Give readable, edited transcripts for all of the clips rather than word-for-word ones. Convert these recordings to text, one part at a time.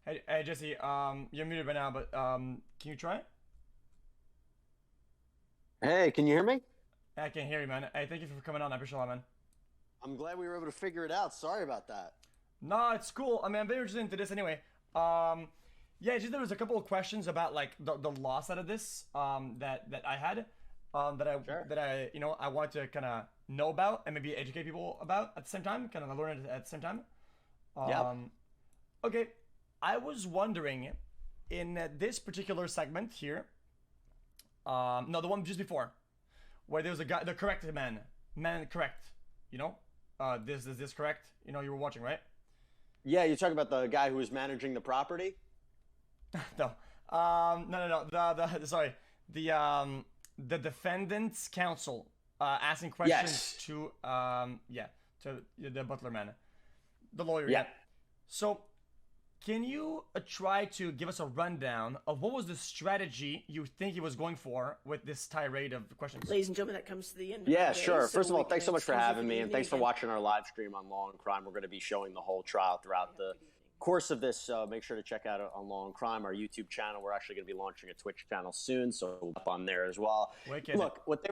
Hey Jesse, you're muted right now, but can you try? Hey, can you hear me? I can't hear you, man. Hey, thank you for coming on. I appreciate it, man. I'm glad we were able to figure it out. Sorry about that. No, it's cool. I mean, I'm very interested into this anyway. Um, yeah, just there was a couple of questions about like the loss out of this that I had that I Sure. I want to kind of know about and maybe educate people about at the same time, kind of learn it at the same time. Yep. Um, okay, I was wondering in this particular segment here, no, the one just before, where there was a guy, the correct man correct, you know, this is this correct? You know, you were watching, right? Yeah, you're talking about the guy who was managing the property? No, no, no, no. Sorry, the defendant's counsel asking questions Yes. to yeah, to the butler man, the lawyer, Yeah. yeah. So can you try to give us a rundown of what was the strategy you think he was going for with this tirade of questions? Ladies and gentlemen, that comes to the end of Yeah, our day, sure. so First of we all, can thanks so much for excuse you for having the me, and evening thanks for again. watching our live stream on Law and Crime. We're going to be showing the whole trial throughout the course of this. Make sure to check out on Law and Crime, our YouTube channel. We're actually going to be launching a Twitch channel soon, so we'll be up on there as well. Wicked. Look, what they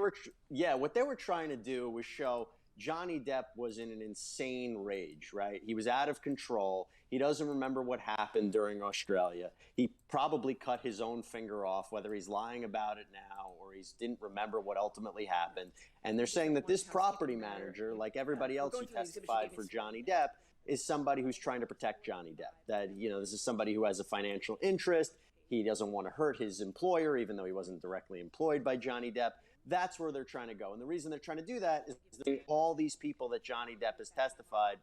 were trying to do was show Johnny Depp was in an insane rage, right? He was out of control. He doesn't remember what happened during Australia. He probably cut his own finger off, whether he's lying about it now or he didn't remember what ultimately happened. And they're saying that this property manager, like everybody We're else going who through the exhibits you testified gave me for this Johnny morning. Depp, is somebody who's trying to protect Johnny Depp. That, this is somebody who has a financial interest. He doesn't want to hurt his employer, even though he wasn't directly employed by Johnny Depp. That's where they're trying to go. And the reason they're trying to do that is that all these people that Johnny Depp has testified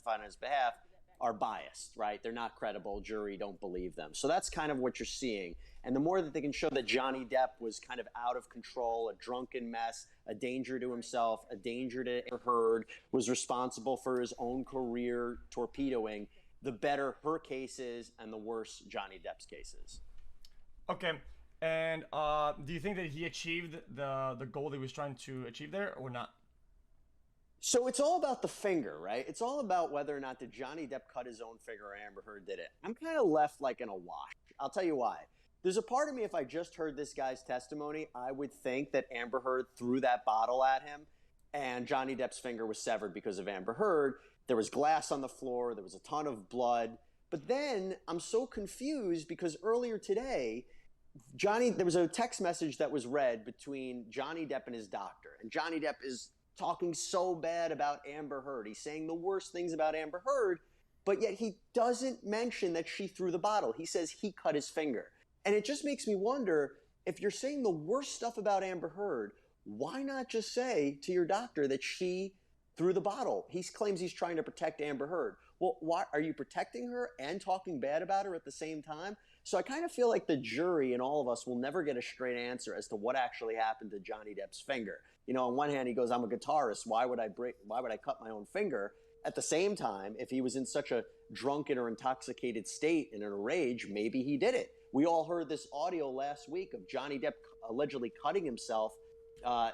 on his behalf, are biased, right? They're not credible. Jury don't believe them. So that's kind of what you're seeing. And the more that they can show that Johnny Depp was kind of out of control, a drunken mess, a danger to himself, a danger to Amber Heard, was responsible for his own career torpedoing, the better her case is and the worse Johnny Depp's case is. Okay. And do you think that he achieved the goal that he was trying to achieve there or not? So it's all about the finger, right? It's all about whether or not did Johnny Depp cut his own finger or Amber Heard did it. I'm kind of left like in a wash. I'll tell you why. There's a part of me, if I just heard this guy's testimony, I would think that Amber Heard threw that bottle at him and Johnny Depp's finger was severed because of Amber Heard. There was glass on the floor, there was a ton of blood. But then I'm so confused because earlier today, there was a text message that was read between Johnny Depp and his doctor. And Johnny Depp is talking so bad about Amber Heard. He's saying the worst things about Amber Heard, but yet he doesn't mention that she threw the bottle. He says he cut his finger. And it just makes me wonder, if you're saying the worst stuff about Amber Heard, why not just say to your doctor that she threw the bottle? He claims he's trying to protect Amber Heard. Well, why are you protecting her and talking bad about her at the same time? So I kind of feel like the jury and all of us will never get a straight answer as to what actually happened to Johnny Depp's finger. On one hand, he goes, "I'm a guitarist. Why would I cut my own finger?" At the same time, if he was in such a drunken or intoxicated state and in a rage, maybe he did it. We all heard this audio last week of Johnny Depp allegedly cutting himself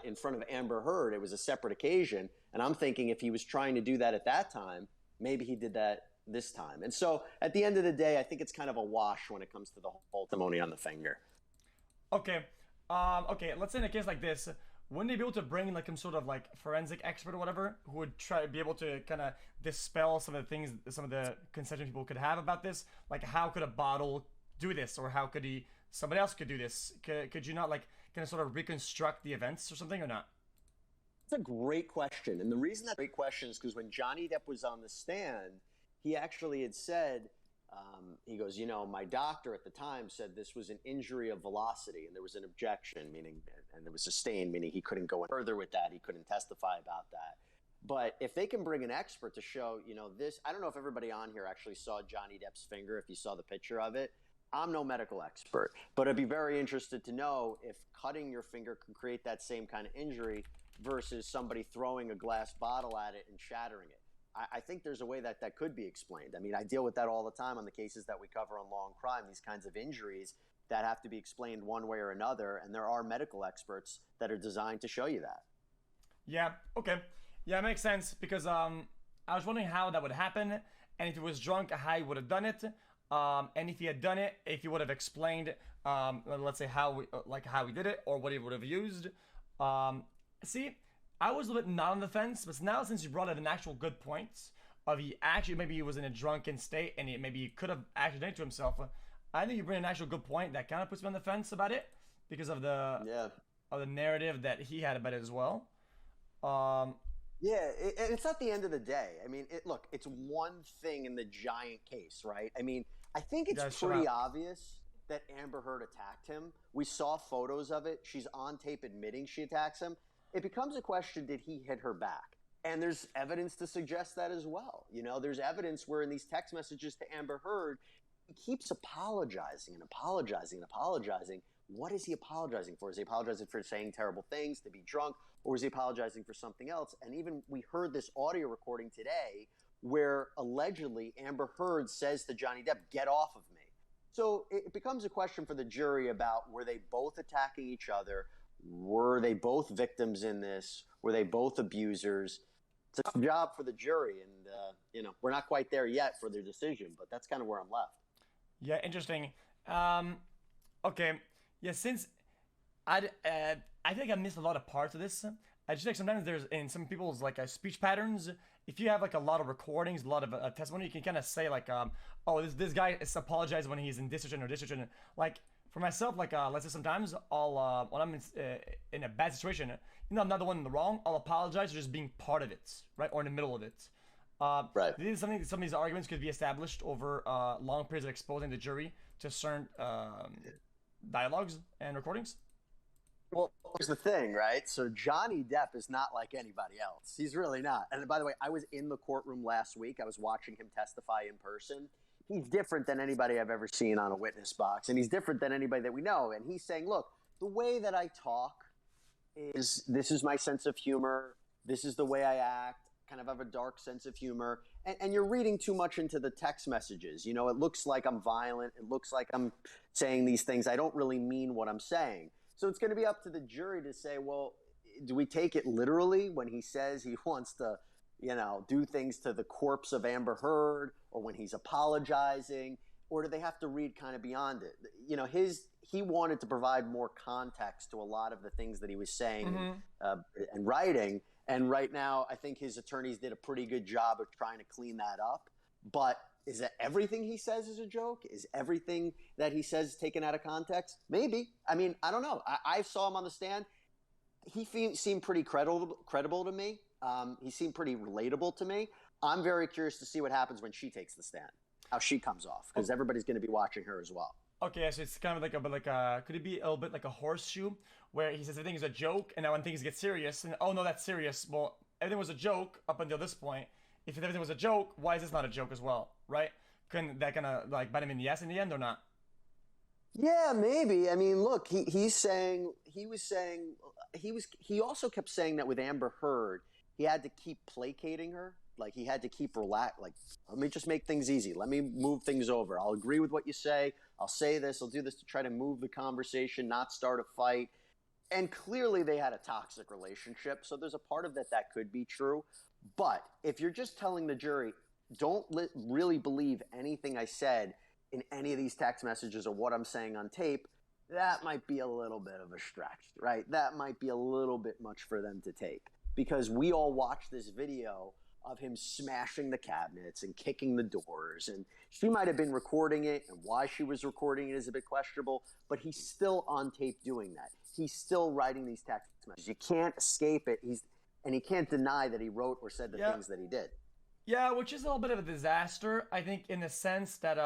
in front of Amber Heard. It was a separate occasion. And I'm thinking if he was trying to do that at that time, maybe he did that this time. And so at the end of the day, I think it's kind of a wash when it comes to the whole testimony on the finger. Okay. Okay, let's say in a case like this, wouldn't they be able to bring like some sort of like forensic expert or whatever who would try to be able to kind of dispel some of the things, some of the conception people could have about this? Like, how could a bottle do this, or how could somebody else could do this? Could you not like kind of sort of reconstruct the events or something or not? That's a great question. And the reason that's a great question is because when Johnny Depp was on the stand, he actually had said, he goes, my doctor at the time said this was an injury of velocity and there was an objection, meaning, and it was sustained, meaning he couldn't go further with that. He couldn't testify about that. But if they can bring an expert to show, this, I don't know if everybody on here actually saw Johnny Depp's finger, if you saw the picture of it. I'm no medical expert, but I'd be very interested to know if cutting your finger can create that same kind of injury versus somebody throwing a glass bottle at it and shattering it. I think there's a way that that could be explained. I mean, I deal with that all the time on the cases that we cover on Law and Crime, these kinds of injuries that have to be explained one way or another. And there are medical experts that are designed to show you that. Yeah. Okay. Yeah, it makes sense because I was wondering how that would happen, and if he was drunk, how he would have done it. And if he had done it, if he would have explained, let's say how he did it or what he would have used. See, I was a little bit not on the fence, but now since you brought up an actual good point of he actually maybe he was in a drunken state and maybe he could have actually done it to himself. I think you bring an actual good point that kind of puts me on the fence about it because of the narrative that he had about it as well. Um, Yeah, and it's not the end of the day. I mean, look, it's one thing in the giant case, right? I mean, I think it's pretty obvious that Amber Heard attacked him. We saw photos of it. She's on tape admitting she attacks him. It becomes a question, did he hit her back? And there's evidence to suggest that as well. You know, there's evidence where in these text messages to Amber Heard, he keeps apologizing and apologizing and apologizing. What is he apologizing for? Is he apologizing for saying terrible things, to be drunk, or is he apologizing for something else? And even we heard this audio recording today where allegedly Amber Heard says to Johnny Depp, "Get off of me." So it becomes a question for the jury about, were they both attacking each other? Were they both victims in this? Were they both abusers? It's a job for the jury, and you know, we're not quite there yet for their decision, but that's kind of where I'm left. Yeah, interesting. Okay. Yeah, since I think I missed a lot of parts of this. I just think sometimes there's in some people's like speech patterns. If you have like a lot of recordings, a lot of testimony, you can kind of say like, oh, this guy is apologized when he's in this situation or this situation. Like for myself, like let's say sometimes I'll when I'm in a bad situation, you know, I'm not the one in the wrong. I'll apologize for just being part of it, right, or in the middle of it. Right. This is something. Some of these arguments could be established over long periods of exposing the jury to certain dialogues and recordings. Well, here's the thing, right? So Johnny Depp is not like anybody else. He's really not. And by the way, I was in the courtroom last week. I was watching him testify in person. He's different than anybody I've ever seen on a witness box, and he's different than anybody that we know. And he's saying, look, the way that I talk is this is my sense of humor. This is the way I act. Kind of have a dark sense of humor. And you're reading too much into the text messages. You know, it looks like I'm violent. It looks like I'm saying these things. I don't really mean what I'm saying. So it's going to be up to the jury to say, well, do we take it literally when he says he wants to, you know, do things to the corpse of Amber Heard, or when he's apologizing, or do they have to read kind of beyond it? You know, he wanted to provide more context to a lot of the things that he was saying and writing. And right now, I think his attorneys did a pretty good job of trying to clean that up. But is that everything he says is a joke? Is everything that he says taken out of context? Maybe. I mean, I don't know. I saw him on the stand. He seemed pretty credible to me. He seemed pretty relatable to me. I'm very curious to see what happens when she takes the stand, how she comes off, because everybody's going to be watching her as well. Okay, so it's kind of like a could it be a little bit like a horseshoe where he says everything is a joke, and now when things get serious, and oh no, that's serious. Well, everything was a joke up until this point. If everything was a joke, why is this not a joke as well, right? Couldn't that kind of like bite him in the ass in the end or not? Yeah, maybe. I mean, look, he also kept saying that with Amber Heard, he had to keep placating her. Like he had to keep like, let me just make things easy. Let me move things over. I'll agree with what you say. I'll say this. I'll do this to try to move the conversation, not start a fight. And clearly they had a toxic relationship. So there's a part of that could be true. But if you're just telling the jury, don't really believe anything I said in any of these text messages or what I'm saying on tape, that might be a little bit of a stretch, right? That might be a little bit much for them to take. Because we all watched this video of him smashing the cabinets and kicking the doors. And she might have been recording it, and why she was recording it is a bit questionable, but he's still on tape doing that. He's still writing these text messages. You can't escape it. And he can't deny that he wrote or said the things that he did. Yeah, which is a little bit of a disaster, I think, in the sense that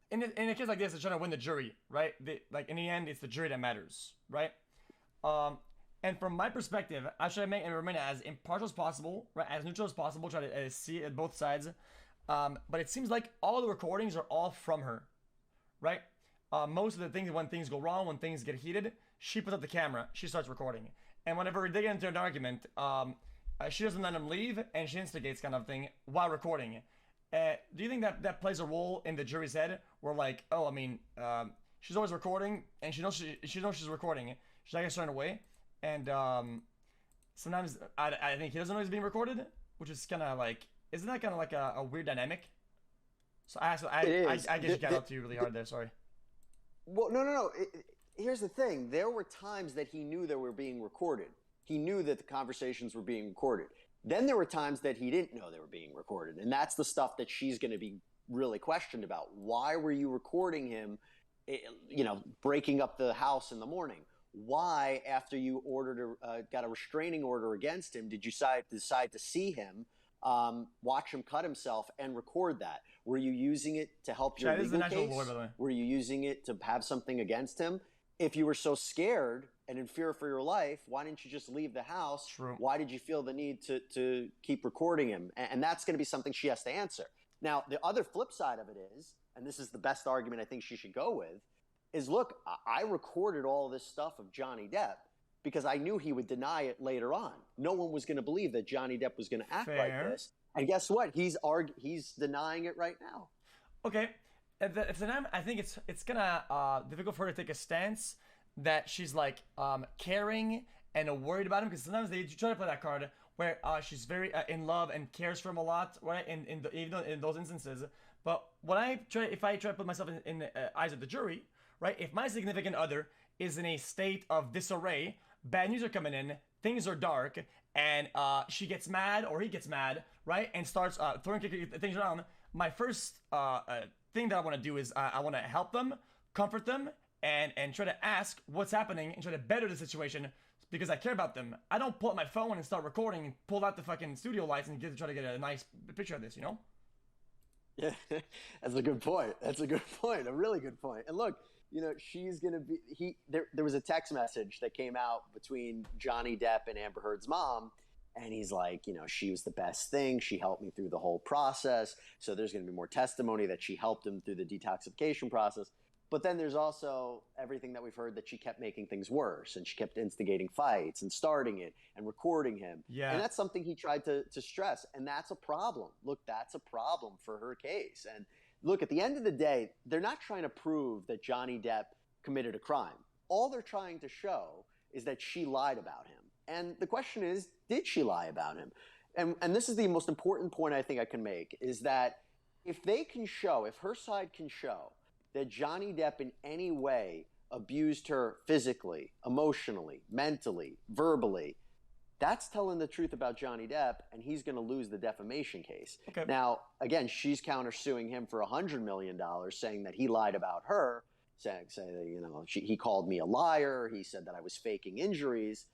in a case like this, they're trying to win the jury, right? Like in the end, it's the jury that matters, right? And from my perspective, I try to make and remain as impartial as possible, right? As neutral as possible. Try to see it both sides. But it seems like all the recordings are all from her, right? Most of the things, when things go wrong, when things get heated, she puts up the camera, she starts recording, and whenever they get into an argument, she doesn't let him leave, and she instigates kind of thing while recording. Do you think that plays a role in the jury's head, where like, oh, I mean, she's always recording, and she knows she's recording, she's not gonna turn away, and sometimes I think he doesn't know he's being recorded, which is kind of like, isn't that kind of like a weird dynamic? So I It is. I guess you got up to you really hard there. Sorry. Well, no. Here's the thing. There were times that he knew they were being recorded. He knew that the conversations were being recorded. Then there were times that he didn't know they were being recorded. And that's the stuff that she's going to be really questioned about. Why were you recording him, breaking up the house in the morning? Why, after you got a restraining order against him, did you decide to see him, watch him cut himself, and record that? Were you using it to help your legal case? Lawyer, by the way. Were you using it to have something against him? If you were so scared and in fear for your life, why didn't you just leave the house? True. Why did you feel the need to keep recording him? And that's going to be something she has to answer. Now, the other flip side of it is, and this is the best argument I think she should go with, is look, I recorded all this stuff of Johnny Depp because I knew he would deny it later on. No one was going to believe that Johnny Depp was going to act like this. And guess what? He's denying it right now. Okay. If the name, I think it's gonna difficult for her to take a stance that she's like caring and worried about him, because sometimes they try to play that card where she's very in love and cares for him a lot, right? Even in those instances. But if I try to put myself in the eyes of the jury, right? If my significant other is in a state of disarray, bad news are coming in, things are dark, and she gets mad or he gets mad, right? And starts throwing things around. My first thing that I want to do is I want to help them, comfort them, and try to ask what's happening and try to better the situation because I care about them. I don't pull out my phone and start recording and pull out the fucking studio lights and try to get a nice picture of this, you know? Yeah, that's a good point. That's a good point. A really good point. And look, she's going to be there was a text message that came out between Johnny Depp and Amber Heard's mom. And he's like, she was the best thing. She helped me through the whole process. So there's going to be more testimony that she helped him through the detoxification process. But then there's also everything that we've heard that she kept making things worse and she kept instigating fights and starting it and recording him. Yeah. And that's something he tried to stress. And that's a problem. Look, that's a problem for her case. And look, at the end of the day, they're not trying to prove that Johnny Depp committed a crime. All they're trying to show is that she lied about him. And the question is, did she lie about him? And this is the most important point I think I can make, is that if her side can show that Johnny Depp in any way abused her physically, emotionally, mentally, verbally, that's telling the truth about Johnny Depp, and he's going to lose the defamation case. Okay. Now, again, she's countersuing him for $100 million, saying that he lied about her, saying that, he called me a liar. He said that I was faking injuries.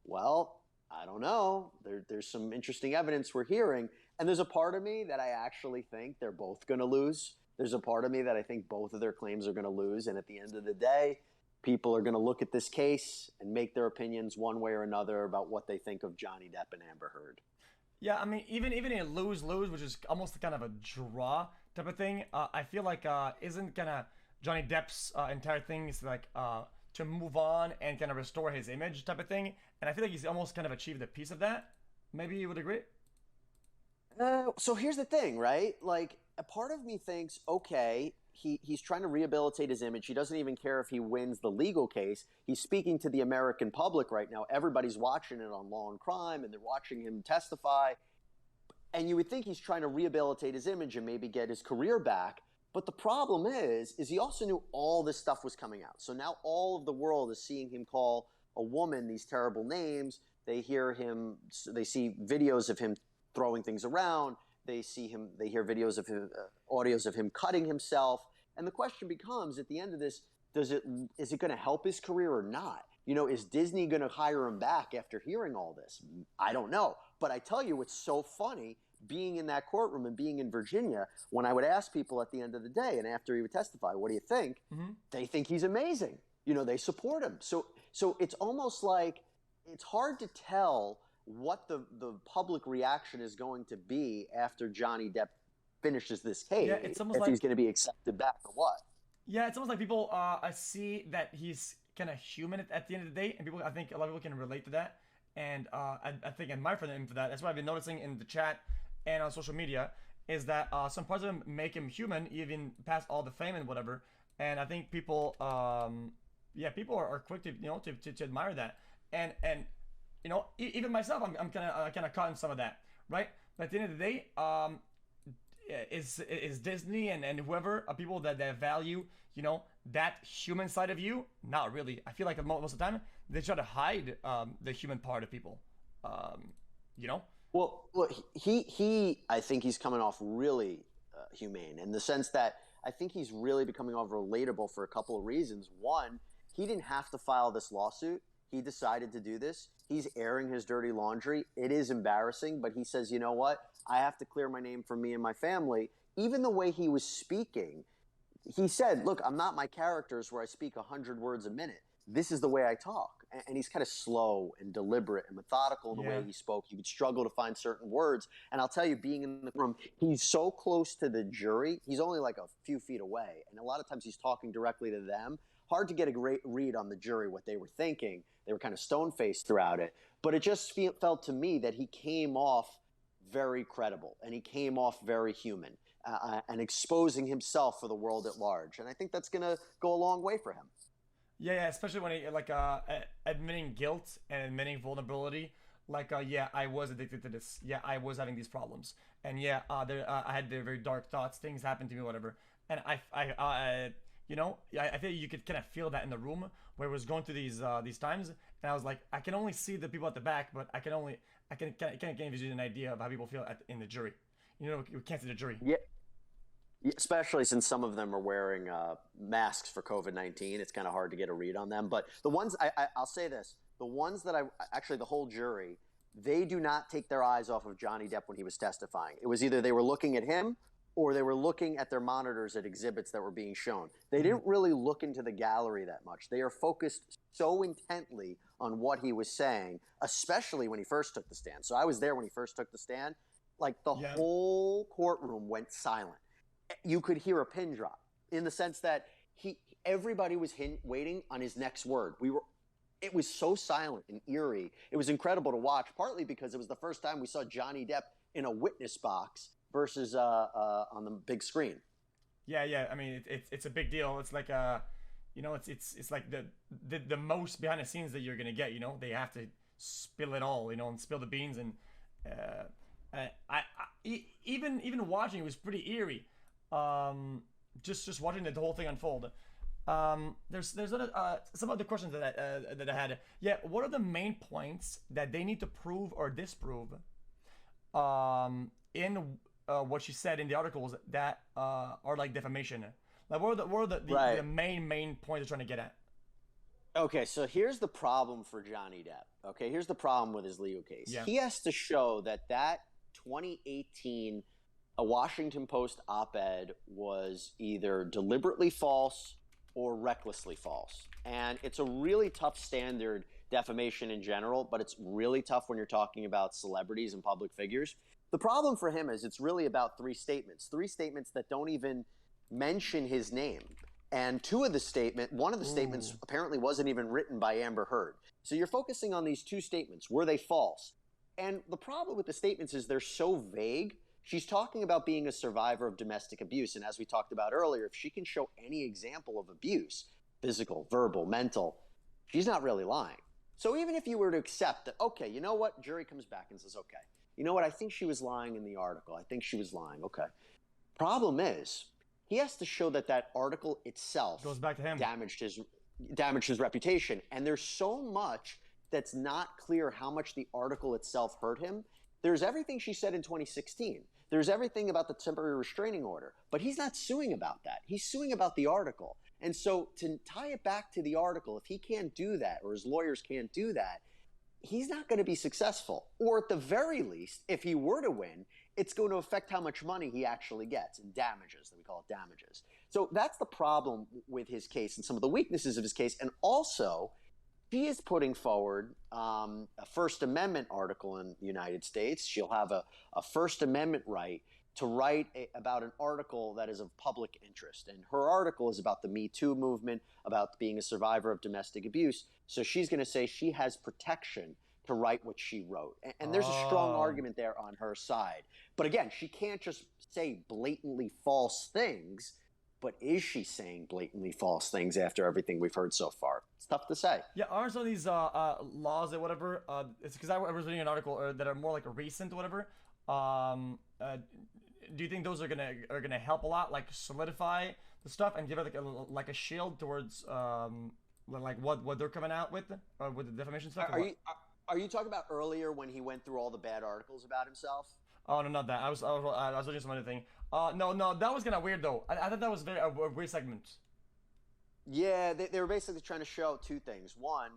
Well, I don't know. There's some interesting evidence we're hearing. And there's a part of me that I actually think they're both going to lose. There's a part of me that I think both of their claims are going to lose. And at the end of the day, people are going to look at this case and make their opinions one way or another about what they think of Johnny Depp and Amber Heard. Yeah, I mean, even in lose-lose, which is almost kind of a draw type of thing, I feel like isn't kind of Johnny Depp's entire thing is like to move on and kind of restore his image type of thing. And I feel like he's almost kind of achieved a piece of that. Maybe you would agree? So here's the thing, right? Like, a part of me thinks, okay, he's trying to rehabilitate his image. He doesn't even care if he wins the legal case. He's speaking to the American public right now. Everybody's watching it on Law and Crime, and they're watching him testify. And you would think he's trying to rehabilitate his image and maybe get his career back. But the problem is he also knew all this stuff was coming out. So now all of the world is seeing him call a woman these terrible names. They see videos of him throwing things around. They hear videos of him, audios of him cutting himself. And the question becomes, at the end of this, is it going to help his career or not? Is Disney going to hire him back after hearing all this? I don't know. But I tell you, it's so funny being in that courtroom and being in Virginia, when I would ask people at the end of the day and after he would testify, what do you think? Mm-hmm. They think he's amazing. They support him. So it's almost like it's hard to tell what the public reaction is going to be after Johnny Depp finishes this case. Yeah, it's almost like he's going to be accepted back or what. Yeah, it's almost like people see that he's kind of human at the end of the day, and I think a lot of people can relate to that, and I think I admire him for that. That's what I've been noticing in the chat and on social media, is that some parts of him make him human, even past all the fame and whatever. And I think people, people are quick to to admire that, and even myself, I'm kind of caught in some of that, right? But at the end of the day, is Disney and whoever are people that value, that human side of you? Not really. I feel like most of the time they try to hide the human part of people. Um, you know? Well, he I think he's coming off really humane in the sense that I think he's really becoming off relatable for a couple of reasons. One, he didn't have to file this lawsuit. He decided to do this. He's airing his dirty laundry. It is embarrassing, but he says, you know what? I have to clear my name for me and my family. Even the way he was speaking, he said, look, I'm not my characters where I speak 100 words a minute. This is the way I talk. And he's kind of slow and deliberate and methodical in the way he spoke. He would struggle to find certain words. And I'll tell you, being in the room, he's so close to the jury. He's only like a few feet away. And a lot of times he's talking directly to them. Hard to get a great read on the jury, what they were thinking. They were kind of stone-faced throughout it. But it just felt to me that he came off very credible. And he came off very human. And exposing himself for the world at large. And I think that's going to go a long way for him. Yeah, especially when he admitting guilt and admitting vulnerability. Yeah, I was addicted to this. Yeah, I was having these problems, and yeah, I had the very dark thoughts. Things happened to me, whatever. And I think you could kind of feel that in the room where it was going through these times. And I was like, I can only see the people at the back, but I can't give you an idea of how people feel in the jury. You can't see the jury. Yeah. Especially since some of them are wearing masks for COVID-19. It's kind of hard to get a read on them. But the ones, I'll say this, the ones that actually the whole jury, they do not take their eyes off of Johnny Depp when he was testifying. It was either they were looking at him or they were looking at their monitors at exhibits that were being shown. They didn't really look into the gallery that much. They are focused so intently on what he was saying, especially when he first took the stand. So I was there when he first took the stand. Like the whole courtroom went silent. You could hear a pin drop in the sense that everybody was waiting on his next word. It was so silent and eerie. It was incredible to watch, partly because it was the first time we saw Johnny Depp in a witness box versus on the big screen. Yeah. I mean, it's a big deal. It's like it's like the most behind the scenes that you're gonna get. They have to spill it all. And spill the beans. And even watching it was pretty eerie. Just watching the whole thing unfold. There's some other questions that I had. Yeah, what are the main points that they need to prove or disprove in what she said in the articles that are like defamation? Like what are the main points they're trying to get at? Okay, so here's the problem for Johnny Depp. Okay, here's the problem with his legal case. Yeah. He has to show that 2018 a Washington Post op-ed was either deliberately false or recklessly false. And it's a really tough standard, defamation in general, but it's really tough when you're talking about celebrities and public figures. The problem for him is it's really about three statements that don't even mention his name. And one of the statements apparently wasn't even written by Amber Heard. So you're focusing on these two statements. Were they false? And the problem with the statements is they're so vague. She's talking about being a survivor of domestic abuse. And as we talked about earlier, if she can show any example of abuse, physical, verbal, mental, she's not really lying. So even if you were to accept that, okay, you know what? Jury comes back and says, okay, you know what? I think she was lying in the article. I think she was lying. Okay. Problem is, he has to show that article itself goes back to him, damaged his reputation. And there's so much that's not clear how much the article itself hurt him. There's everything she said in 2016. There's everything about the temporary restraining order, but he's not suing about that. He's suing about the article. And so to tie it back to the article, if he can't do that or his lawyers can't do that, he's not going to be successful. Or at the very least, if he were to win, it's going to affect how much money he actually gets in damages, that we call it damages. So that's the problem with his case and some of the weaknesses of his case. And also, she is putting forward a First Amendment article in the United States. She'll have a First Amendment right to write about an article that is of public interest. And her article is about the Me Too movement, about being a survivor of domestic abuse. So she's going to say she has protection to write what she wrote. And there's a strong argument there on her side. But again, she can't just say blatantly false things. But is she saying blatantly false things after everything we've heard so far? It's tough to say. Yeah, aren't some of these laws or whatever? It's because I was reading an article that are more like recent or whatever. do you think those are gonna help a lot, like solidify the stuff and give it like a shield towards like what they're coming out with the defamation stuff? Are you talking about earlier when he went through all the bad articles about himself? Oh no, not that. I was watching some other thing. No, that was kind of weird though. I thought that was a weird segment. Yeah, they were basically trying to show two things. One,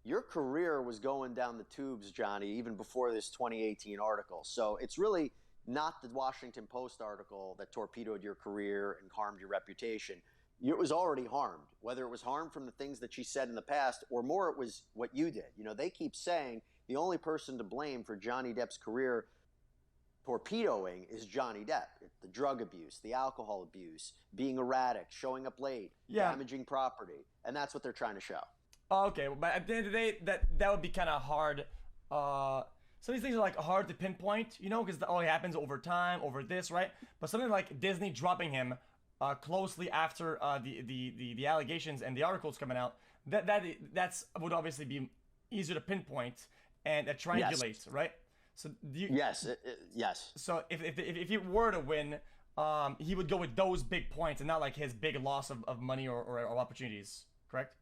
your career was going down the tubes, Johnny, even before this 2018 article. So it's really not the Washington Post article that torpedoed your career and harmed your reputation. It was already harmed, whether it was harmed from the things that she said in the past or more it was what you did. You know, they keep saying the only person to blame for Johnny Depp's career torpedoing is Johnny Depp. The drug abuse, the alcohol abuse, being erratic, showing up late, damaging property. And that's what they're trying to show. Oh, okay, but at the end of the day, that would be kind of hard. Some of these things are like hard to pinpoint, you know, because it only happens over time, over this, right? But something like Disney dropping him closely after the allegations and the articles coming out, that's would obviously be easier to pinpoint and triangulate, yes. Right? So yes. So if he were to win, he would go with those big points and not like his big loss of money or opportunities, correct?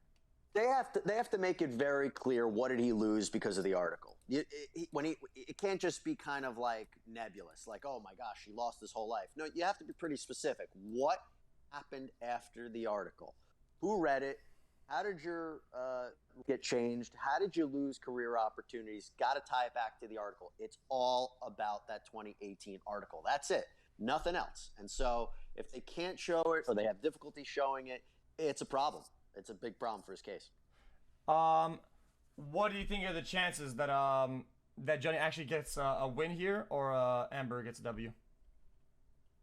They have to make it very clear what did he lose because of the article. It can't just be kind of like nebulous, like, oh my gosh, he lost his whole life. No, you have to be pretty specific. What happened after the article? Who read it? How did your get changed? How did you lose career opportunities? Got to tie it back to the article. It's all about that 2018 article. That's it. Nothing else. And so if they can't show it or they have difficulty showing it, it's a problem. It's a big problem for his case. What do you think are the chances that that Johnny actually gets a win here or Amber gets a W?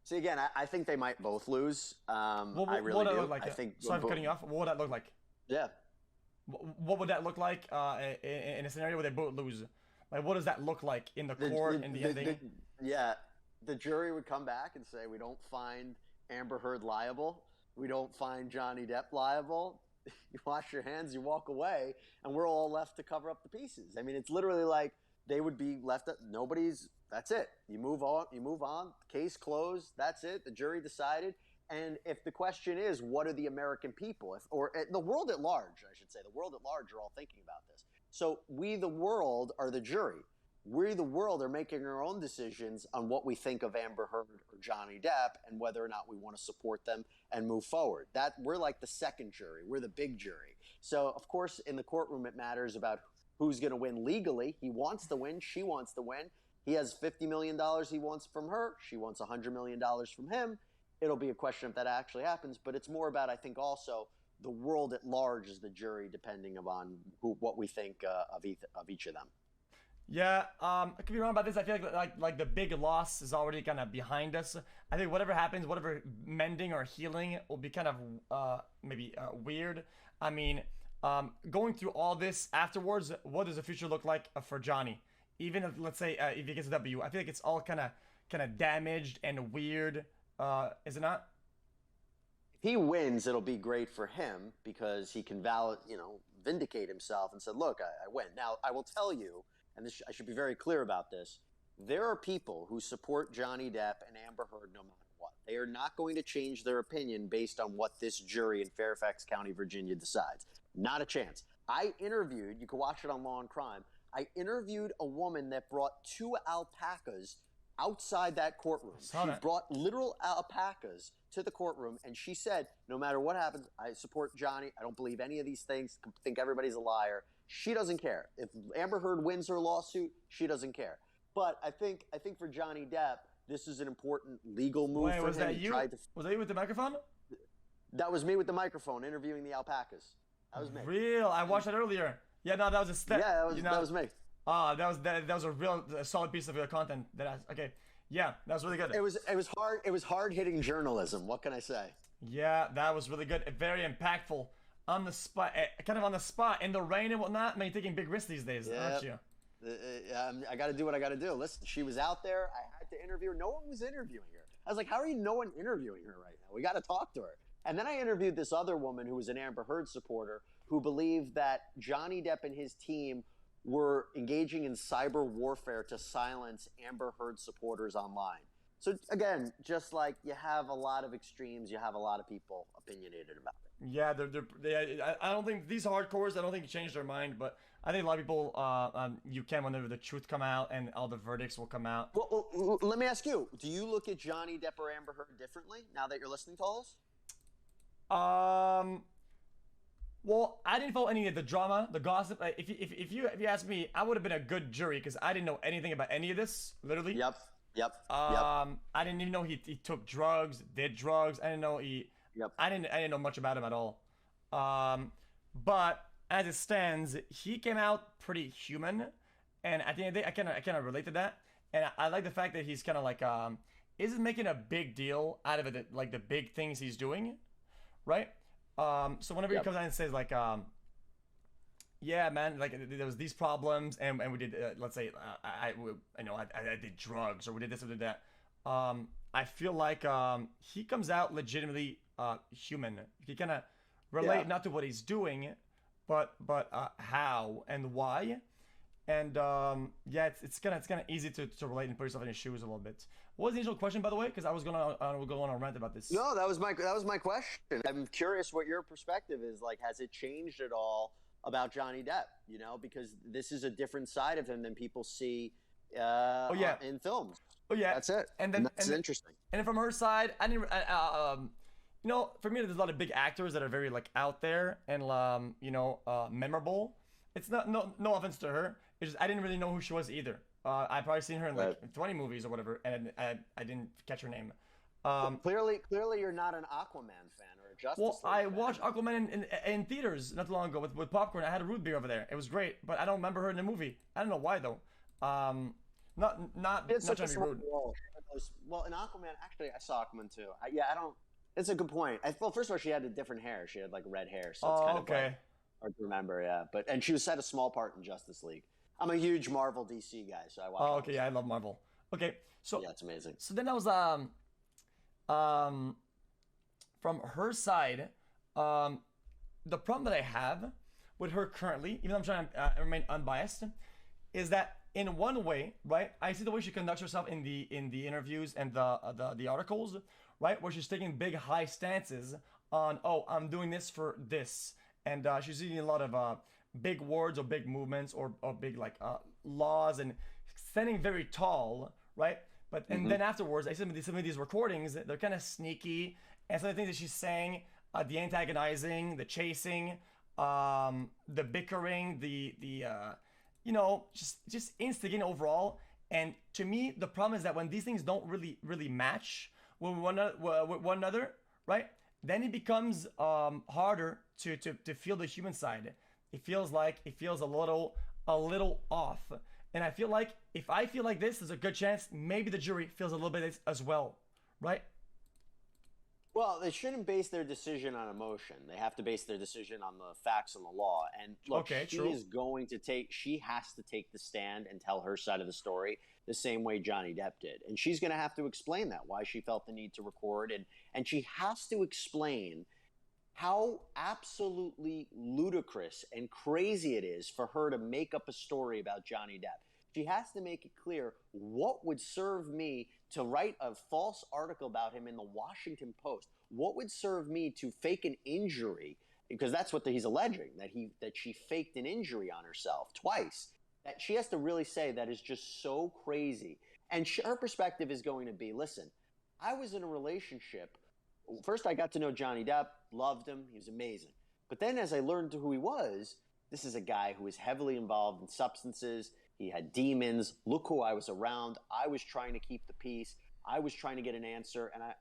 See, again, I think they might both lose. I really what would do. that look like? I think sorry for cutting you off. What would that look like? Yeah. What would that look like in a scenario where they both lose? Like, what does that look like in the court, in the ending? The jury would come back and say, we don't find Amber Heard liable. We don't find Johnny Depp liable. You wash your hands, you walk away, and we're all left to cover up the pieces. I mean, it's literally like they would be left at that's it. You move on, case closed, that's it. The jury decided. And if the question is, what are the American people, or the world at large, I should say, the world at large are all thinking about this. So we, the world, are the jury. We, the world, are making our own decisions on what we think of Amber Heard or Johnny Depp and whether or not we want to support them and move forward. We're like the second jury. We're the big jury. So, of course, in the courtroom, it matters about who's going to win legally. He wants to win. She wants to win. He has $50 million he wants from her. She wants $100 million from him. It'll be a question if that actually happens. But it's more about, I think, also the world at large is the jury, depending upon what we think of each of them. Yeah, I could be wrong about this. I feel like the big loss is already kind of behind us. I think whatever happens, whatever mending or healing will be kind of maybe weird. I mean, going through all this afterwards, what does the future look like for Johnny? Even if, let's say, if he gets a W, I feel like it's all kind of damaged and weird. Is it not? If he wins, it'll be great for him because he can vindicate himself and say, look, I win. Now, I will tell you, and I should be very clear about this, there are people who support Johnny Depp and Amber Heard no matter what. They are not going to change their opinion based on what this jury in Fairfax County, Virginia decides. Not a chance. I interviewed, you can watch it on Law and Crime, I interviewed a woman that brought 2 alpacas outside that courtroom. She brought literal alpacas to the courtroom, and she said, no matter what happens, I support Johnny. I don't believe any of these things, think everybody's a liar. She doesn't care. If Amber Heard wins her lawsuit, she doesn't care. But I think for Johnny Depp, this is an important legal move for him. Was that you? Was that you with the microphone? That was me with the microphone interviewing the alpacas. That was me. Real. I watched that earlier. Yeah, no, that was a step. Yeah, that was me. That was a real solid piece of content. Okay. Yeah, that was really good. It was hard hitting journalism. What can I say? Yeah, that was really good. Very impactful. On the spot, kind of on the spot, in the rain and whatnot. Man, you're taking big risks these days, aren't you? I got to do what I got to do. Listen, she was out there. I had to interview her. No one was interviewing her. I was like, how are you no one interviewing her right now? We got to talk to her. And then I interviewed this other woman who was an Amber Heard supporter who believed that Johnny Depp and his team were engaging in cyber warfare to silence Amber Heard supporters online. So again, just like you have a lot of extremes, you have a lot of people opinionated about it. Yeah, I don't think these hardcores. I don't think change their mind, but I think a lot of people. You can whenever the truth come out and all the verdicts will come out. Well, let me ask you: do you look at Johnny Depp or Amber Heard differently now that you're listening to all this? Um. Well, I didn't follow any of the drama, the gossip. If you ask me, I would have been a good jury because I didn't know anything about any of this. Literally. Yep. I didn't even know he took drugs, did drugs. I didn't know he. Yep. I didn't know much about him at all. But as it stands, he came out pretty human, and at the end of the day, I kind of relate to that. And I like the fact that he's kind of like isn't making a big deal out of it, like the big things he's doing, right? So whenever he comes out and says like yeah, man, like there was these problems, and we did let's say I did drugs or we did this or did that. I feel like he comes out legitimately human. He kind of relate not to what he's doing, but how and why. And yeah, it's kind of easy to relate and put yourself in his shoes a little bit. What was the initial question, by the way? Because I was gonna go on a rant about this. No, that was my question. I'm curious what your perspective is. Like, has it changed at all about Johnny Depp? You know, because this is a different side of him than people see in films. Oh yeah, that's it. And then that's interesting. And then from her side, I didn't. You know, for me, there's a lot of big actors that are very like out there and memorable. It's not no offense to her. It's just I didn't really know who she was either. I probably seen her in like 20 movies or whatever, and I didn't catch her name. Clearly, you're not an Aquaman fan or a Justice League I fan. watched Aquaman in theaters not too long ago with popcorn. I had a root beer over there. It was great, but I don't remember her in the movie. I don't know why though. Not trying to be rude. Well, in Aquaman, actually, I saw Aquaman too. I don't. It's a good point. Well, first of all, she had a different hair. She had like red hair, so it's kind of like hard to remember. Yeah, and she was had a small part in Justice League. I'm a huge Marvel DC guy, so I watch. Oh, okay, yeah, I love Marvel. Okay, so yeah, it's amazing. So then I was from her side, the problem that I have with her currently, even though I'm trying to remain unbiased, is that in one way, right? I see the way she conducts herself in the interviews and the articles, right, where she's taking big high stances on, oh, I'm doing this for this, and she's using a lot of big words or big movements or big like laws and standing very tall, right? But and then afterwards, I see some of these recordings, they're kind of sneaky, and some of the things that she's saying, the antagonizing, the chasing, the bickering, the just instigating overall. And to me, the problem is that when these things don't really match with one another, right? Then it becomes harder to feel the human side. It feels a little off. And I feel like if I feel like this, there's a good chance maybe the jury feels a little bit as well, right? Well, they shouldn't base their decision on emotion. They have to base their decision on the facts and the law. And look, she has to take the stand and tell her side of the story the same way Johnny Depp did. And she's going to have to explain that, why she felt the need to record. And she has to explain how absolutely ludicrous and crazy it is for her to make up a story about Johnny Depp. She has to make it clear what would serve me to write a false article about him in the Washington Post. What would serve me to fake an injury, because that's what he's alleging, that she faked an injury on herself twice. That she has to really say that is just so crazy. And her perspective is going to be, listen, I was in a relationship. First, I got to know Johnny Depp, loved him, he was amazing. But then as I learned who he was, this is a guy who was heavily involved in substances. He had demons. Look who I was around. I was trying to keep the peace. I was trying to get an answer. And I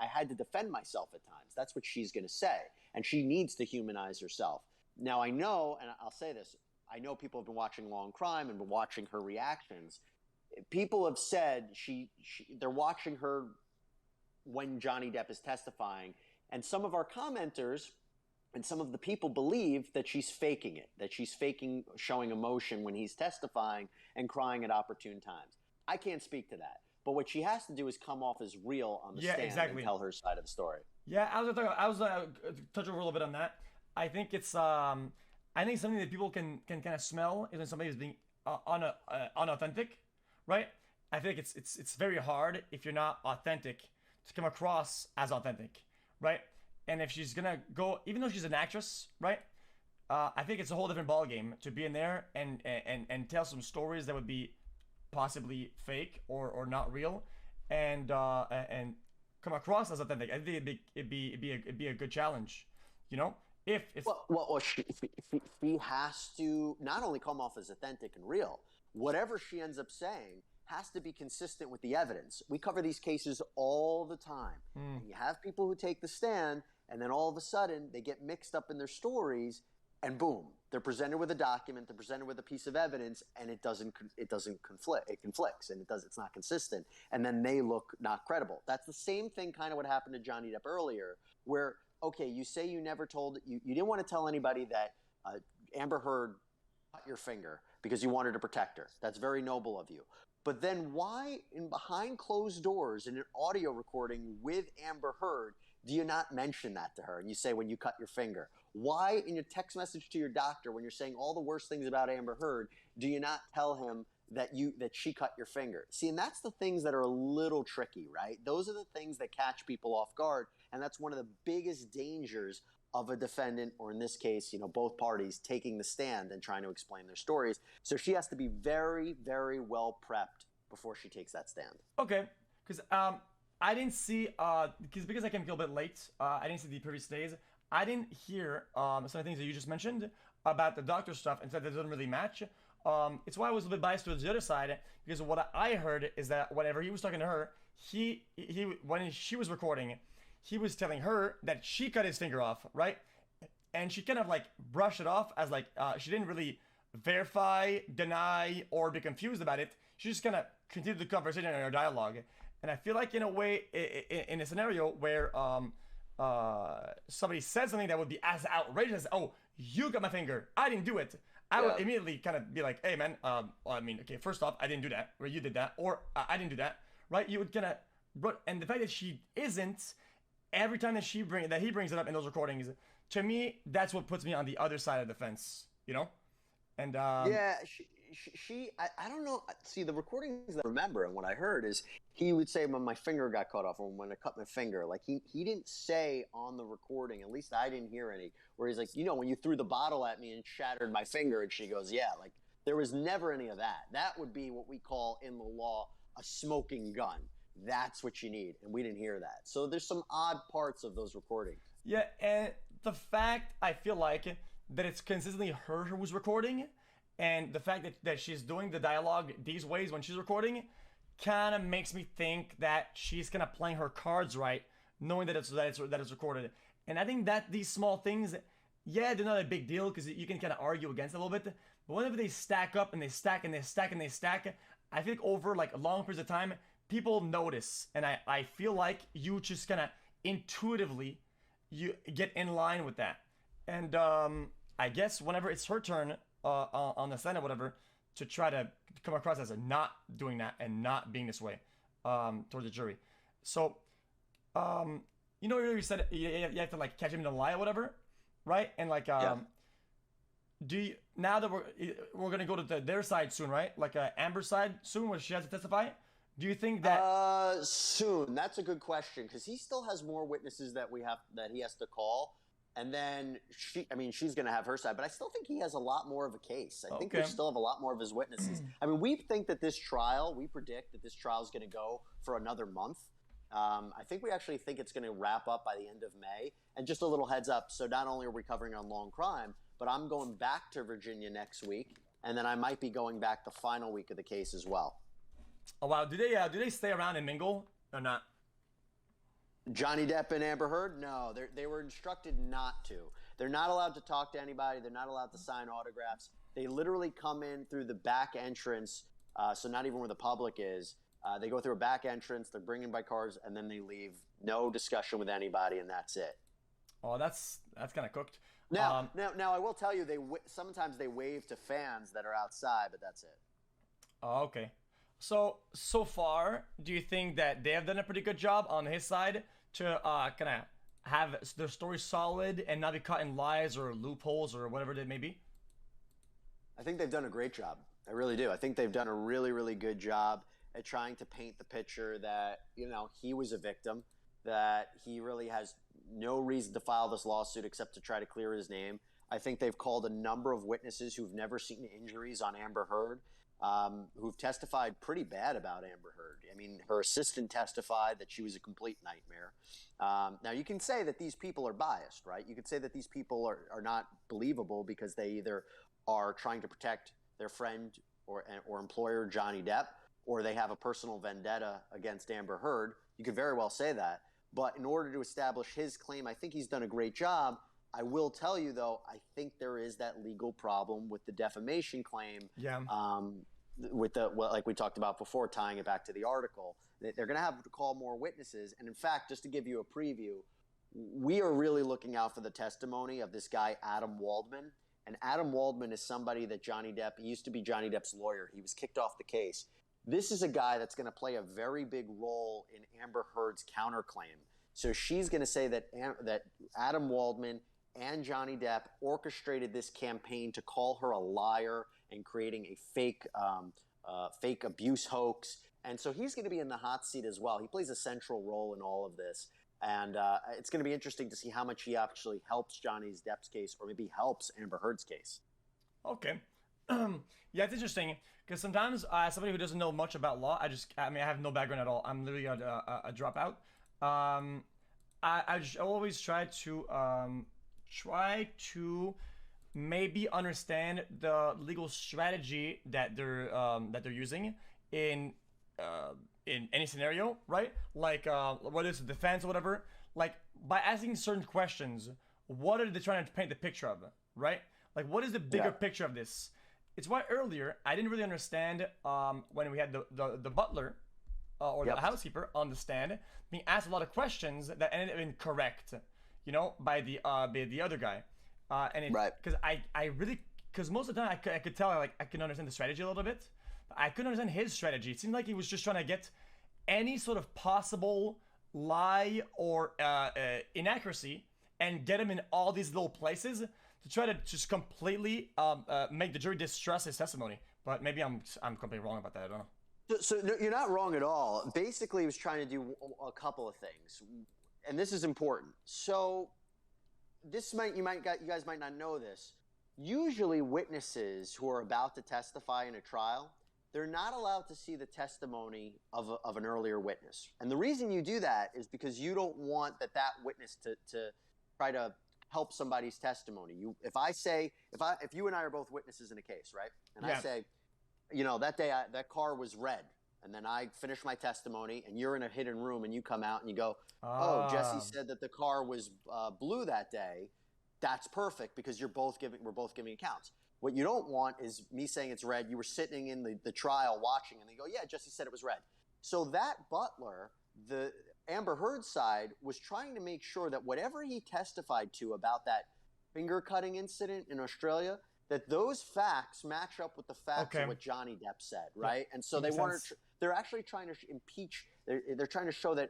had to defend myself at times. That's what she's going to say. And she needs to humanize herself. Now I know, and I'll say this, I know people have been watching Law and Crime and been watching her reactions. People have said they're watching her when Johnny Depp is testifying. And some of our commenters and some of the people believe that she's faking it, that she's faking showing emotion when he's testifying and crying at opportune times. I can't speak to that. But what she has to do is come off as real on the stand and tell her side of the story. Yeah, I was touch over a little bit on that. I think it's I think something that people can kind of smell is when somebody is being unauthentic, right? I think it's very hard if you're not authentic to come across as authentic, right? And if she's gonna go, even though she's an actress, right? I think it's a whole different ballgame to be in there and tell some stories that would be possibly fake or not real, and come across as authentic. I think it'd be a good challenge, you know. If it's She has to not only come off as authentic and real, whatever she ends up saying has to be consistent with the evidence. We cover these cases all the time. And you have people who take the stand, and then all of a sudden they get mixed up in their stories, and boom, they're presented with a document, they're presented with a piece of evidence, and it doesn't conflict. It conflicts, and it's not consistent, and then they look not credible. That's the same thing kind of what happened to Johnny Depp earlier, where okay, you say you never told you didn't want to tell anybody that Amber Heard cut your finger because you wanted to protect her. That's very noble of you. But then why, in behind closed doors in an audio recording with Amber Heard, do you not mention that to her? And you say when you cut your finger. Why, in your text message to your doctor, when you're saying all the worst things about Amber Heard, do you not tell him that she cut your finger? See, and that's the things that are a little tricky, right? Those are the things that catch people off guard, and that's one of the biggest dangers of a defendant, or in this case, both parties taking the stand and trying to explain their stories. So she has to be very, very well prepped before she takes that stand. Okay, because I didn't see because I came a little bit late. I didn't see the previous days. I didn't hear some of the things that you just mentioned about the doctor stuff, and said that doesn't really match. It's why I was a bit biased towards the other side, because what I heard is that whenever he was talking to her, he when she was recording, he was telling her that she cut his finger off, right? And she kind of like brushed it off as like she didn't really verify, deny, or be confused about it. She just kind of continued the conversation and her dialogue. And I feel like in a way, in a scenario where somebody said something that would be as outrageous as, "Oh, you got my finger, I didn't do it," I would immediately kind of be like, "Hey, man, well, I mean, okay, first off, I didn't do that, or you did that, or I didn't do that," right? You would kind of, and the fact that she isn't, every time that he brings it up in those recordings, to me, that's what puts me on the other side of the fence, And yeah, I don't know. See, the recordings that I remember and what I heard is he would say when my finger got cut off or when I cut my finger. Like he didn't say on the recording, at least I didn't hear any, where he's like, when you threw the bottle at me and shattered my finger, and she goes, yeah, like there was never any of that. That would be what we call in the law a smoking gun. That's what you need, and we didn't hear that. So there's some odd parts of those recordings. Yeah, and the fact I feel like that it's consistently her who's recording, and the fact that she's doing the dialogue these ways when she's recording, kind of makes me think that she's kind of playing her cards right, knowing that it's recorded. And I think that these small things, yeah, they're not a big deal because you can kind of argue against it a little bit. But whenever they stack up and they stack and they stack and they stack, I think over like long periods of time, people notice. And I feel like you just kind of intuitively you get in line with that. And I guess whenever it's her turn on the stand or whatever, to try to come across as a not doing that and not being this way towards the jury. So, you said you have to like catch him in a lie or whatever, right? And like, do you, now that we're gonna go to their side soon, right? Like Amber's side soon, where she has to testify. Do you think that soon? That's a good question, because he still has more witnesses that he has to call. And then she's going to have her side, but I still think he has a lot more of a case. I think we still have a lot more of his witnesses. I mean, we predict that this trial is going to go for another month. I think we actually think it's going to wrap up by the end of May. And just a little heads up, so not only are we covering on long crime, but I'm going back to Virginia next week, and then I might be going back the final week of the case as well. Oh wow! Do they stay around and mingle or not? Johnny Depp and Amber Heard? No, they were instructed not to. They're not allowed to talk to anybody. They're not allowed to sign autographs. They literally come in through the back entrance, so not even where the public is. They go through a back entrance. They're bringing by cars, and then they leave. No discussion with anybody, and that's it. Oh, that's kind of cooked. Now, I will tell you, sometimes they wave to fans that are outside, but that's it. Oh, okay. So far, do you think that they have done a pretty good job on his side to kind of have their story solid and not be caught in lies or loopholes or whatever it may be? I think they've done a great job. I really do. I think they've done a really, really good job. at trying to paint the picture that, he was a victim, that he really has no reason to file this lawsuit except to try to clear his name. I think they've called a number of witnesses who've never seen injuries on Amber Heard, who've testified pretty bad about Amber Heard. I mean, her assistant testified that she was a complete nightmare. Now, you can say that these people are biased, right? You could say that these people are not believable because they either are trying to protect their friend or employer, Johnny Depp, or they have a personal vendetta against Amber Heard. You could very well say that. But in order to establish his claim, I think he's done a great job. I will tell you, though, I think there is that legal problem with the defamation claim. Yeah. Like we talked about before, tying it back to the article, they're going to have to call more witnesses. And in fact, just to give you a preview, we are really looking out for the testimony of this guy, Adam Waldman. And Adam Waldman is somebody that he used to be Johnny Depp's lawyer. He was kicked off the case. This is a guy that's going to play a very big role in Amber Heard's counterclaim. So she's going to say that Adam Waldman and Johnny Depp orchestrated this campaign to call her a liar and creating a fake abuse hoax. And so he's going to be in the hot seat as well. He plays a central role in all of this. And it's going to be interesting to see how much he actually helps Johnny Depp's case, or maybe helps Amber Heard's case. Okay. Yeah, it's interesting because sometimes somebody who doesn't know much about law, I have no background at all. I'm literally a dropout. I always try to maybe understand the legal strategy that they're using in any scenario, right? Like whether it's defense or whatever. Like by asking certain questions, what are they trying to paint the picture of, right? Like what is the bigger picture of this? It's why earlier I didn't really understand when we had the butler or the housekeeper on the stand being asked a lot of questions that ended up incorrect, by the other guy, and because most of the time I could tell I could understand the strategy a little bit, but I couldn't understand his strategy. It seemed like he was just trying to get any sort of possible lie or inaccuracy and get him in all these little places to try to just completely make the jury distrust his testimony. But maybe I'm completely wrong about that. I don't know. So no, you're not wrong at all. Basically, he was trying to do a couple of things, and this is important. So you guys might not know this. Usually, witnesses who are about to testify in a trial, they're not allowed to see the testimony of an earlier witness. And the reason you do that is because you don't want that witness to try to help somebody's testimony. If you and I are both witnesses in a case, right? And I say, that day that car was red, and then I finish my testimony, and you're in a hidden room, and you come out and you go, "Oh, Jesse said that the car was blue that day." That's perfect because we're both giving accounts. What you don't want is me saying it's red. You were sitting in the trial watching, and they go, "Yeah, Jesse said it was red." So that butler, the Amber Heard side, was trying to make sure that whatever he testified to about that finger cutting incident in Australia, that those facts match up with the facts of what Johnny Depp said, right? And so they're actually trying to impeach. They're trying to show that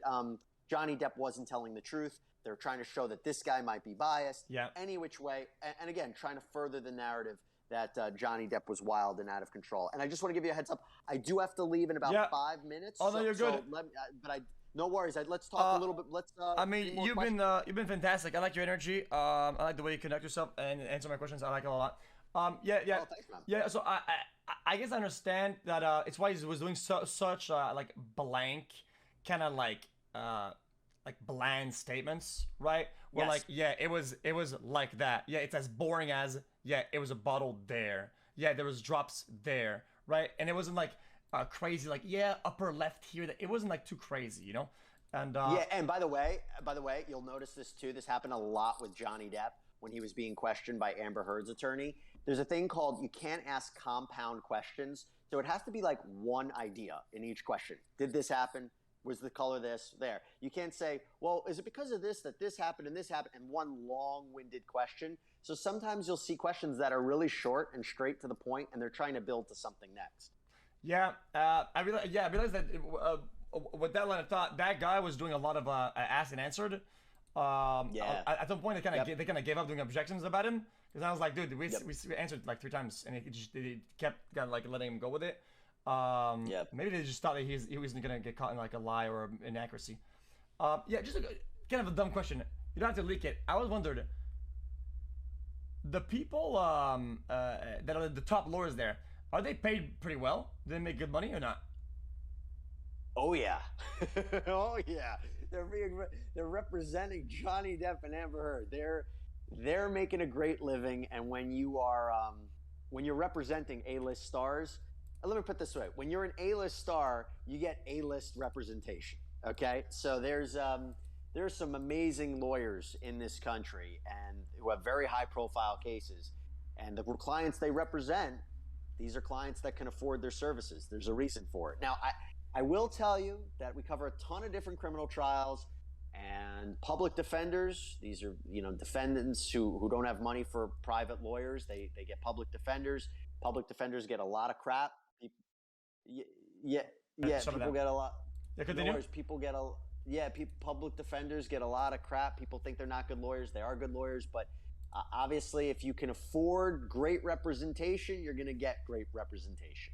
Johnny Depp wasn't telling the truth. They're trying to show that this guy might be biased. Yeah. Any which way, and again, trying to further the narrative that Johnny Depp was wild and out of control. And I just want to give you a heads up. I do have to leave in about 5 minutes. Oh no, you're good. No worries. Let's talk a little bit. You've been fantastic. I like your energy. I like the way you conduct yourself and answer my questions. I like it a lot. Oh, thanks, man. Yeah. So I guess I understand that it's why he was doing such like blank, kind of like bland statements, right? Where it was like that. Yeah, it's as boring as it was a bottle there. Yeah, there was drops there, right? And it wasn't like crazy, like upper left here. It wasn't like too crazy, And and by the way, you'll notice this too. This happened a lot with Johnny Depp when he was being questioned by Amber Heard's attorney. There's a thing called you can't ask compound questions. So it has to be like one idea in each question. Did this happen? Was the color this? There. You can't say, well, is it because of this that this happened and this happened, and one long-winded question. So sometimes you'll see questions that are really short and straight to the point, and they're trying to build to something next. Yeah, I realized that with that line of thought, that guy was doing a lot of asked and answered. At some point, they kind of gave up doing objections about him, because I was like, dude, we answered like 3 times, and they kept letting him go with it. Yep. Maybe they just thought that he wasn't gonna get caught in like a lie or inaccuracy. Yeah, just kind of a dumb question. You don't have to leak it. I was wondering, the people that are the top lawyers there, are they paid pretty well? Do they make good money or not? Oh yeah, oh yeah. They're representing Johnny Depp and Amber Heard. They're making a great living. And when you're representing A-list stars, let me put it this way: when you're an A-list star, you get A-list representation. Okay, so there's some amazing lawyers in this country and who have very high-profile cases, and the clients they represent, these are clients that can afford their services. There's a reason for it. Now, I will tell you that we cover a ton of different criminal trials and public defenders. These are, defendants who don't have money for private lawyers. They get public defenders. Public defenders get a lot of crap. Yeah, people get a lot. Yeah, continue. Lawyers, people get public defenders get a lot of crap. People think they're not good lawyers. They are good lawyers, but obviously, if you can afford great representation, you're going to get great representation.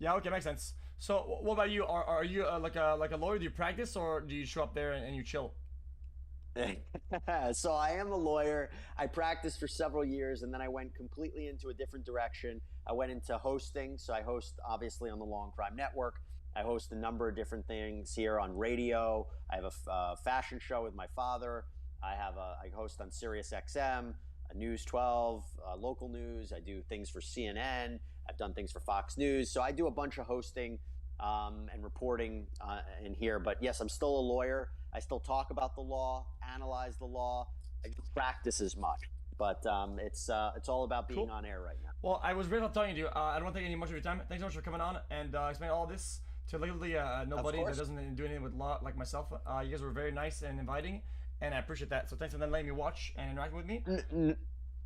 Yeah, okay, makes sense. So, what about you? Are you like a lawyer? Do you practice, or do you show up there and you chill? So I am a lawyer. I practiced for several years, and then I went completely into a different direction. I went into hosting. So I host, obviously, on the Law and Crime Network. I host a number of different things here on radio. I have a fashion show with my father. I host on Sirius XM, News 12, local news. I do things for CNN. I've done things for Fox News. So I do a bunch of hosting and reporting in here. But yes, I'm still a lawyer. I still talk about the law, analyze the law. I don't practice as much. But it's all about being on air right now. Well, I was really talking to you. I don't want to take any much of your time. Thanks so much for coming on and explaining all this to literally nobody that doesn't do anything with law like myself. You guys were very nice and inviting, and I appreciate that. So thanks for then letting me watch and interact with me.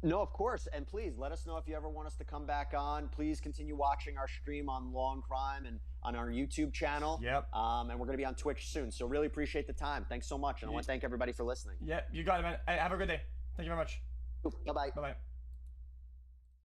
No, of course. And please let us know if you ever want us to come back on. Please continue watching our stream on Law and Crime and on our YouTube channel. Yep. And we're going to be on Twitch soon. So really appreciate the time. Thanks so much. And I want to thank everybody for listening. Yeah, you got it, man. Hey, have a good day. Thank you very much. Bye-bye. Bye-bye.